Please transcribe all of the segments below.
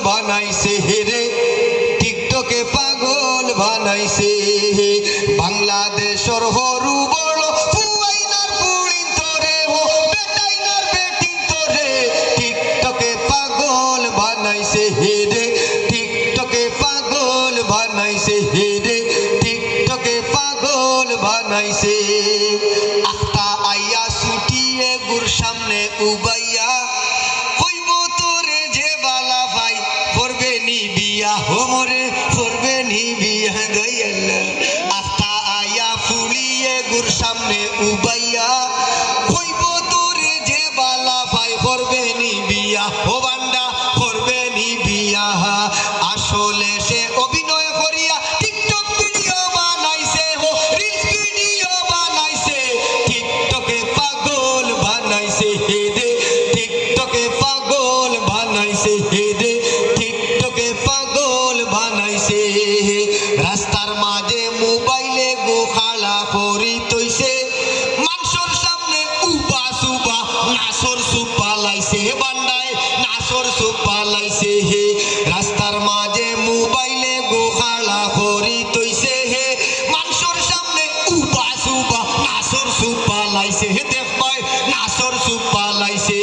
বানাইছে রে, টিকটকে পাগল বানাইছে। বাংলাদেশর হরু বড় ফুয়াইনার পুড়িন তোরে, ও বেটাইনার বেটিন তোরে, টিকটকে পাগল বানাইছে রে, টিকটকে পাগল বানাইছে রে, টিকটকে পাগল বানাইছে। আখতা আইয়া ছুটিয়ে গুর সামনে উবাইয়া, হইব তোরে যে বালা ভাই করবে নি বিয়া, হোমরে করবে নি বিয়া গইয়াল্লা। আখতা আইয়া ফুলিয়ে গুর সামনে উবাইয়া, হইব তোরে যে বালা ভাই করবে নি বিয়া, ও বান্দা করবে নি বিয়া। আসলে সে অভিনয় করিয়া টিকটক ভিডিও বানাইছে, ও রিলস ভিডিও বানাইছে, টিকটকে পাগল বানাইছে রে, টিকটকে পাগল বানাইছে রে, টিকটকে পাগল বানাইছে। রাস্তার মাঝে মোবাইলে গোখালা করি তৈছে, মানুষের সামনে উবা সুবা নাসর সুপা লাইছে, বান্দায় নাসর সুপা লাইছে। রাস্তার মাঝে মোবাইলে গোখালা করি তৈছে, মানুষের সামনে উবা সুবা নাসর সুপা লাইছে, দেখবাই নাসর সুপা লাইছে।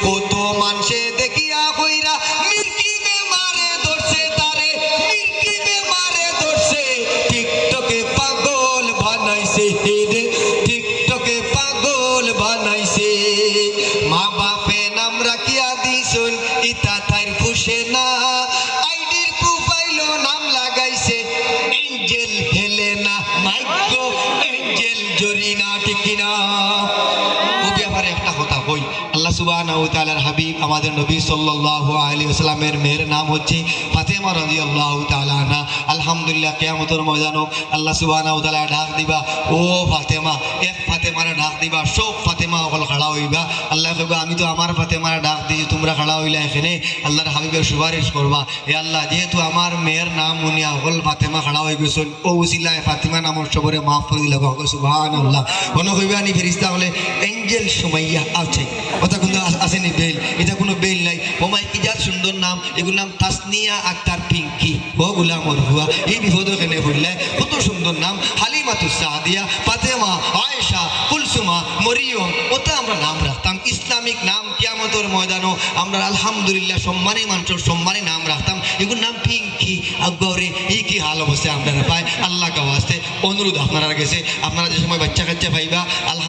কত মানুষে দেখিয়া কইরা মির্কি বেমারে ধরছে তারে, মির্কি বেমারে ধরছে, টিকটকে পাগল বানাইছে রে, টিকটকে পাগল বানাইছে। মা বাপে নাম রাখিয়া দিছুন ইতা তাইর খুশে না, আইডির প্রোফাইলও নাম লাগাইছে এঞ্জেল হেলেনা, মাইগ্য এঞ্জেল জরিনা, ঠিক কিনা? ও ব্যাপারে একটা কথা কই, আল্লাহ সুবহানাহু ওয়া তাআলার হাবিব আমাদের নবী সাল্লাল্লাহু আলাইহি ওয়াসাল্লামের মেয়ের নাম হচ্ছে ফাতেমা রাদিয়াল্লাহু তাআলা আনহা। আলহামদুলিল্লাহ কিয়ামতের ময়দানও আল্লাহ সুবহানাহু ওয়া তাআলা ডাক দিবা, ও ফাতেমা, এক ফাতেমারে ডাক দিবা, সব ফাতেমা সকল খাড়া হইবা। আল্লাহ কইবা আমি তো আমার ফাতেমারে ডাক দিই, তোমরা খাড়া হইলা এখানে আল্লাহর হাবিবের সুপারিশ করবা। এ আল্লাহ, যেহেতু আমার মেয়ের নাম মুনিয়া সকল ফাতেমা খাড়া হয়ে গেছেন, ও উসিলায় ফাতিমা নামর সবরে মাফ করে দিলা, সুবহানাল্লাহ। কোনো কইবা নি ফেরেশতা হলে এঞ্জেল সুমাইয়া আছে, কথা কিন্তু আসেনি বেল, এটা কোনো বেল নাই। ওমাই কি যার সুন্দর নাম, এগুলোর নাম তাসনিয়া আক্তার পিঙ্কি, ও গুলামর হুয়া, এই বিপদ এখানে বললে কত সুন্দর নাম, হালিমাতুস সাদিয়া, ফাতেমা, আয়েশা, কুলসুমা, মরিয়ম, ওটা আমরা নাম রাখতাম ইসলামিক নাম। কিয়ামতের ময়দানও আমরা আলহামদুলিল্লাহ সম্মানী মানুষের সম্মানী নাম রাখতাম, এগুলোর নাম পিঙ্কি আকবরে। এই কি হাল অবস্থায় আপনারা পায়, আল্লাহ কা ওয়াস্তে অনুরোধ আপনারা গেছে, আপনারা যে সময় বাচ্চা কাচ্চা পাইবা আল্লাহ